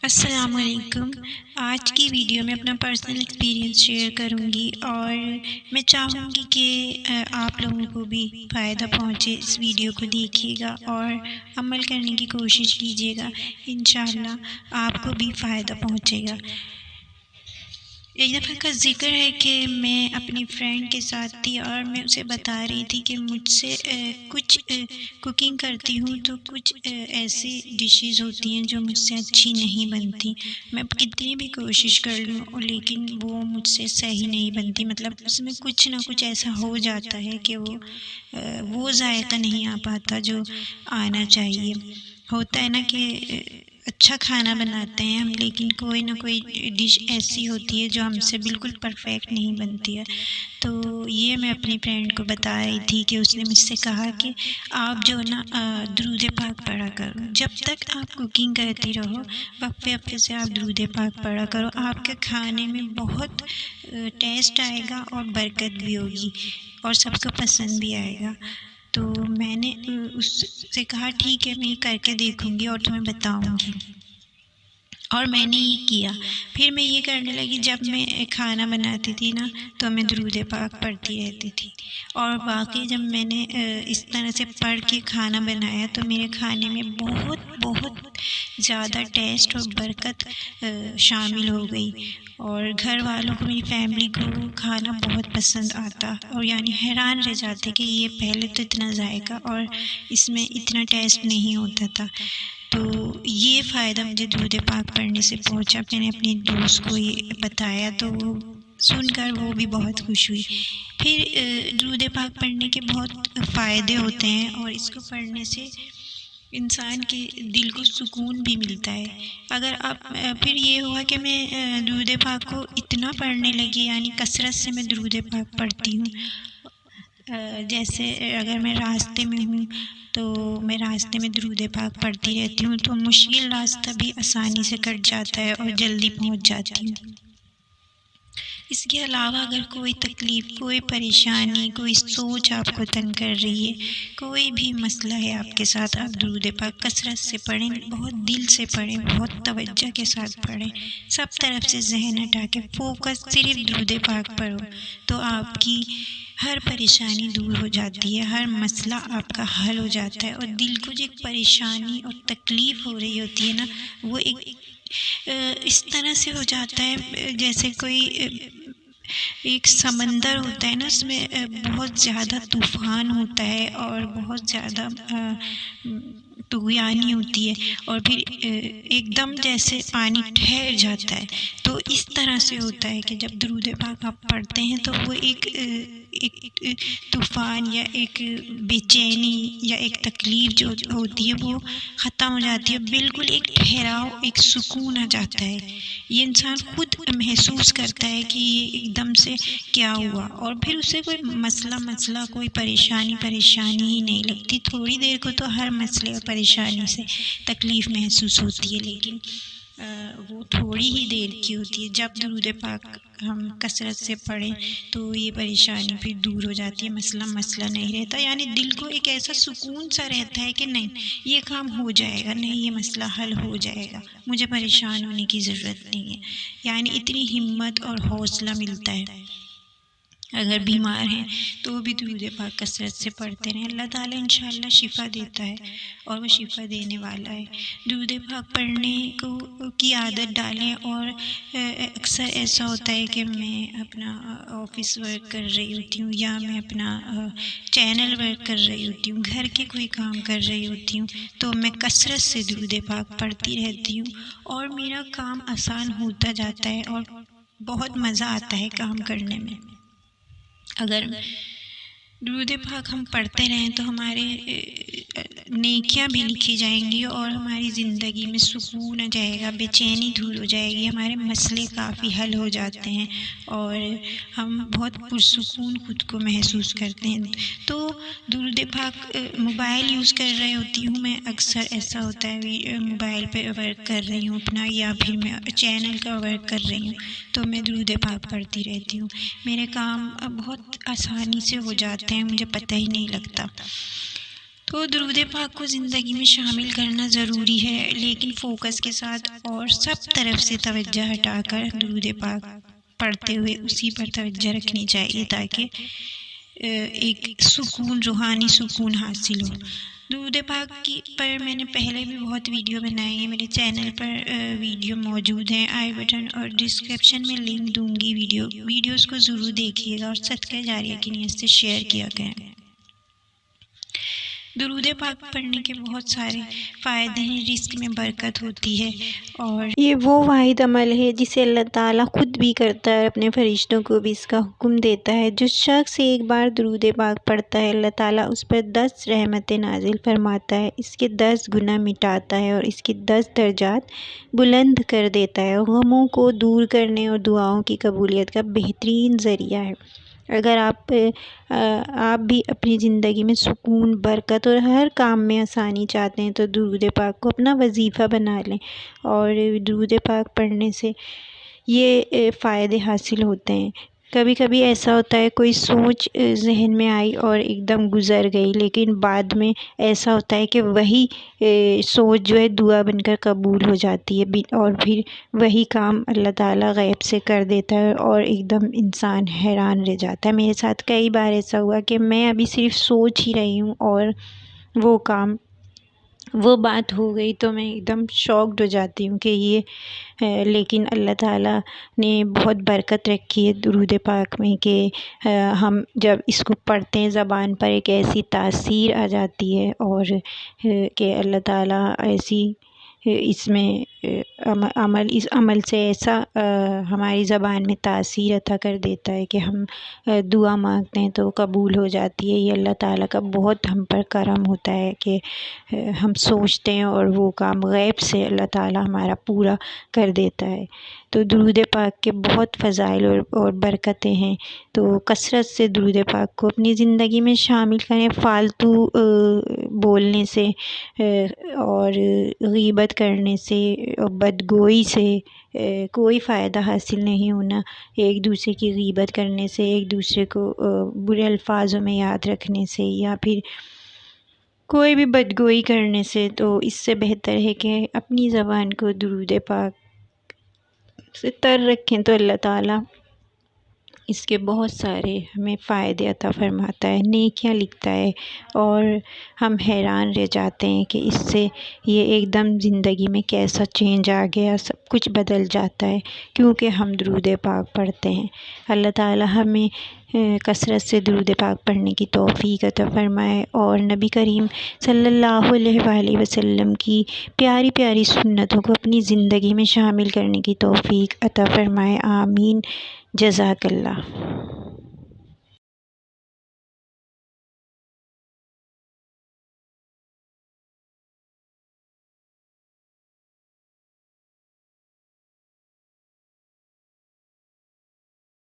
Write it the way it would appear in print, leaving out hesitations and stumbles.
السلام علیکم۔ آج کی ویڈیو میں اپنا پرسنل ایکسپیرینس شیئر کروں گی اور میں چاہوں گی کہ آپ لوگوں کو بھی فائدہ پہنچے۔ اس ویڈیو کو دیکھیے گا اور عمل کرنے کی کوشش کیجیے گا، انشاءاللہ آپ کو بھی فائدہ پہنچے گا۔ ایک دفعہ کا ذکر ہے کہ میں اپنی فرینڈ کے ساتھ تھی اور میں اسے بتا رہی تھی کہ مجھ سے کچھ کوکنگ کرتی ہوں تو کچھ ایسی ڈشز ہوتی ہیں جو مجھ سے اچھی نہیں بنتی۔ میں کتنی بھی کوشش کر لوں لیکن وہ مجھ سے صحیح نہیں بنتی، مطلب اس میں کچھ نہ کچھ ایسا ہو جاتا ہے کہ وہ ذائقہ نہیں آ پاتا جو آنا چاہیے۔ ہوتا ہے نا کہ اچھا کھانا بناتے ہیں ہم، لیکن کوئی نہ کوئی ڈش ایسی ہوتی ہے جو ہم سے بالکل پرفیکٹ نہیں بنتی ہے۔ تو یہ میں اپنی فرینڈ کو بتا رہی تھی کہ اس نے مجھ سے کہا کہ آپ جو نا درود پاک پڑھا کرو، جب تک آپ کوکنگ کرتی رہو وقفے وقفے سے آپ درود پاک پڑھا کرو، آپ کے کھانے میں بہت ٹیسٹ آئے گا اور برکت بھی ہوگی اور سب کو پسند بھی آئے گا۔ تو میں نے اس سے کہا ٹھیک ہے، میں یہ کر کے دیکھوں گی اور تمہیں بتاؤں گی، اور میں نے یہ کیا۔ پھر میں یہ کرنے لگی، جب میں کھانا بناتی تھی نا تو میں درود پاک پڑھتی رہتی تھی، اور واقعی جب میں نے اس طرح سے پڑھ کے کھانا بنایا تو میرے کھانے میں بہت بہت زیادہ ٹیسٹ اور برکت شامل ہو گئی، اور گھر والوں کو، میری فیملی کو کھانا بہت پسند آتا، اور یعنی حیران رہ جاتے کہ یہ پہلے تو اتنا ذائقہ اور اس میں اتنا ٹیسٹ نہیں ہوتا تھا۔ تو یہ فائدہ مجھے درود پاک پڑھنے سے پہنچا۔ میں نے اپنی دوست کو یہ بتایا تو وہ سن کر وہ بھی بہت خوش ہوئی۔ پھر درود پاک پڑھنے کے بہت فائدے ہوتے ہیں، اور اس کو پڑھنے سے انسان کے دل کو سکون بھی ملتا ہے۔ اگر آپ پھر یہ ہوا کہ میں درود پاک کو اتنا پڑھنے لگی، یعنی کثرت سے میں درود پاک پڑھتی ہوں۔ جیسے اگر میں راستے میں ہوں تو میں راستے میں درود پاک پڑھتی رہتی ہوں تو مشکل راستہ بھی آسانی سے کٹ جاتا ہے اور جلدی پہنچ جاتی ہوں۔ اس کے علاوہ اگر کوئی تکلیف، کوئی پریشانی، کوئی سوچ آپ کو تنگ کر رہی ہے، کوئی بھی مسئلہ ہے آپ کے ساتھ، آپ درود پاک کثرت سے پڑھیں، بہت دل سے پڑھیں، بہت توجہ کے ساتھ پڑھیں، سب طرف سے ذہن ہٹا کے فوکس صرف درود پاک پڑھو تو آپ کی ہر پریشانی دور ہو جاتی ہے، ہر مسئلہ آپ کا حل ہو جاتا ہے، اور دل کو جو ایک پریشانی اور تکلیف ہو رہی ہوتی ہے نا، وہ اس طرح سے ہو جاتا ہے جیسے کوئی ایک سمندر ہوتا ہے نا، اس میں بہت زیادہ طوفان ہوتا ہے اور بہت زیادہ طغیانی ہوتی ہے، اور پھر ایک دم جیسے پانی ٹھہر جاتا ہے۔ تو اس طرح سے ہوتا ہے کہ جب درود پاک آپ پڑھتے ہیں تو وہ ایک طوفان یا ایک بے چینی یا ایک تکلیف جو ہوتی ہے وہ ختم ہو جاتی ہے، بالکل ایک ٹھہراؤ، ایک سکون آ جاتا ہے۔ یہ انسان خود محسوس کرتا ہے کہ یہ ایک دم سے کیا ہوا، اور پھر اسے کوئی مسئلہ کوئی پریشانی ہی نہیں لگتی۔ تھوڑی دیر کو تو ہر مسئلے اور پریشانی سے تکلیف محسوس ہوتی ہے، لیکن وہ تھوڑی ہی دیر کی ہوتی ہے۔ جب درود پاک ہم کثرت سے پڑھیں تو یہ پریشانی پھر دور ہو جاتی ہے، مسئلہ نہیں رہتا، یعنی دل کو ایک ایسا سکون سا رہتا ہے کہ نہیں یہ کام ہو جائے گا، نہیں یہ مسئلہ حل ہو جائے گا، مجھے پریشان ہونے کی ضرورت نہیں ہے، یعنی اتنی ہمت اور حوصلہ ملتا ہے۔ اگر بیمار ہیں تو وہ بھی درود پاک کثرت سے پڑھتے رہیں، اللہ تعالیٰ انشاءاللہ شفا دیتا ہے اور وہ شفا دینے والا ہے۔ درود پاک پڑھنے کی عادت ڈالیں، اور اکثر ایسا ہوتا ہے کہ میں اپنا آفس ورک کر رہی ہوتی ہوں یا میں اپنا چینل ورک کر رہی ہوتی ہوں، گھر کے کوئی کام کر رہی ہوتی ہوں، تو میں کثرت سے درود پاک پڑھتی رہتی ہوں اور میرا کام آسان ہوتا جاتا ہے اور بہت مزہ آتا ہے کام کرنے میں۔ اگر درود پاک ہم پڑھتے رہیں تو ہمارے نیکیاں بھی لکھی جائیں گی اور ہماری زندگی میں سکون آ جائے گا، بے چینی دور ہو جائے گی، ہمارے مسئلے کافی حل ہو جاتے ہیں اور ہم بہت پرسکون خود کو محسوس کرتے ہیں۔ تو درود پاک موبائل یوز کر رہی ہوتی ہوں میں، اکثر ایسا ہوتا ہے موبائل پہ ورک کر رہی ہوں اپنا، یا پھر میں چینل کا ورک کر رہی ہوں تو میں درود پاک پڑھتی رہتی ہوں۔ میرے کام بہت آسانی سے ہو جاتے ہیں، مجھے پتہ ہی نہیں لگتا۔ تو درود پاک کو زندگی میں شامل کرنا ضروری ہے، لیکن فوکس کے ساتھ اور سب طرف سے توجہ ہٹا کر درود پاک پڑھتے ہوئے اسی پر توجہ رکھنی چاہیے تاکہ ایک سکون، روحانی سکون حاصل ہو۔ درود پاک پر میں نے پہلے بھی بہت ویڈیو بنائے ہیں، میرے چینل پر ویڈیو موجود ہیں، آئی بٹن اور ڈسکرپشن میں لنک دوں گی۔ ویڈیوز کو ضرور دیکھیے گا اور صدقہ جاریہ کی نیت سے شیئر کیا کریں۔ درود پاک پڑھنے کے بہت سارے فائدے ہیں، رزق میں برکت ہوتی ہے، اور یہ وہ واحد عمل ہے جسے اللہ تعالیٰ خود بھی کرتا ہے اور اپنے فرشتوں کو بھی اس کا حکم دیتا ہے۔ جو شخص ایک بار درود پاک پڑھتا ہے، اللہ تعالیٰ اس پر 10 رحمتیں نازل فرماتا ہے، اس کے 10 گناہ مٹاتا ہے اور اس کے 10 درجات بلند کر دیتا ہے۔ غموں کو دور کرنے اور دعاؤں کی قبولیت کا بہترین ذریعہ ہے۔ اگر آپ بھی اپنی زندگی میں سکون، برکت اور ہر کام میں آسانی چاہتے ہیں تو درود پاک کو اپنا وظیفہ بنا لیں، اور درود پاک پڑھنے سے یہ فائدے حاصل ہوتے ہیں۔ کبھی کبھی ایسا ہوتا ہے کوئی سوچ ذہن میں آئی اور ایک دم گزر گئی، لیکن بعد میں ایسا ہوتا ہے کہ وہی سوچ جو ہے دعا بن کر قبول ہو جاتی ہے، اور پھر وہی کام اللہ تعالیٰ غیب سے کر دیتا ہے اور ایک دم انسان حیران رہ جاتا ہے۔ میرے ساتھ کئی بار ایسا ہوا کہ میں ابھی صرف سوچ ہی رہی ہوں اور وہ بات ہو گئی تو میں ایک دم شاکڈ ہو جاتی ہوں کہ لیکن اللہ تعالیٰ نے بہت برکت رکھی ہے درود پاک میں کہ ہم جب اس کو پڑھتے ہیں زبان پر ایک ایسی تاثیر آ جاتی ہے، اور کہ اللہ تعالیٰ ایسی اس عمل سے ایسا ہماری زبان میں تاثیر عطا کر دیتا ہے کہ ہم دعا مانگتے ہیں تو قبول ہو جاتی ہے۔ یہ اللہ تعالیٰ کا بہت ہم پر کرم ہوتا ہے کہ ہم سوچتے ہیں اور وہ کام غیب سے اللہ تعالیٰ ہمارا پورا کر دیتا ہے۔ تو درود پاک کے بہت فضائل اور برکتیں ہیں، تو کثرت سے درود پاک کو اپنی زندگی میں شامل کریں۔ فالتو بولنے سے اور غیبت کرنے سے اور بدگوئی سے کوئی فائدہ حاصل نہیں ہونا۔ ایک دوسرے کی غیبت کرنے سے، ایک دوسرے کو برے الفاظوں میں یاد رکھنے سے، یا پھر کوئی بھی بدگوئی کرنے سے، تو اس سے بہتر ہے کہ اپنی زبان کو درود پاک سے تر رکھیں تو اللہ تعالیٰ اس کے بہت سارے ہمیں فائدے عطا فرماتا ہے، نیکیاں لکھتا ہے، اور ہم حیران رہ جاتے ہیں کہ اس سے یہ ایک دم زندگی میں کیسا چینج آ گیا، سب کچھ بدل جاتا ہے کیونکہ ہم درود پاک پڑھتے ہیں۔ اللہ تعالیٰ ہمیں کثرت سے درود پاک پڑھنے کی توفیق عطا فرمائے، اور نبی کریم صلی اللہ علیہ وآلہ وسلم کی پیاری پیاری سنتوں کو اپنی زندگی میں شامل کرنے کی توفیق عطا فرمائے۔ آمین۔ جزاک اللہ۔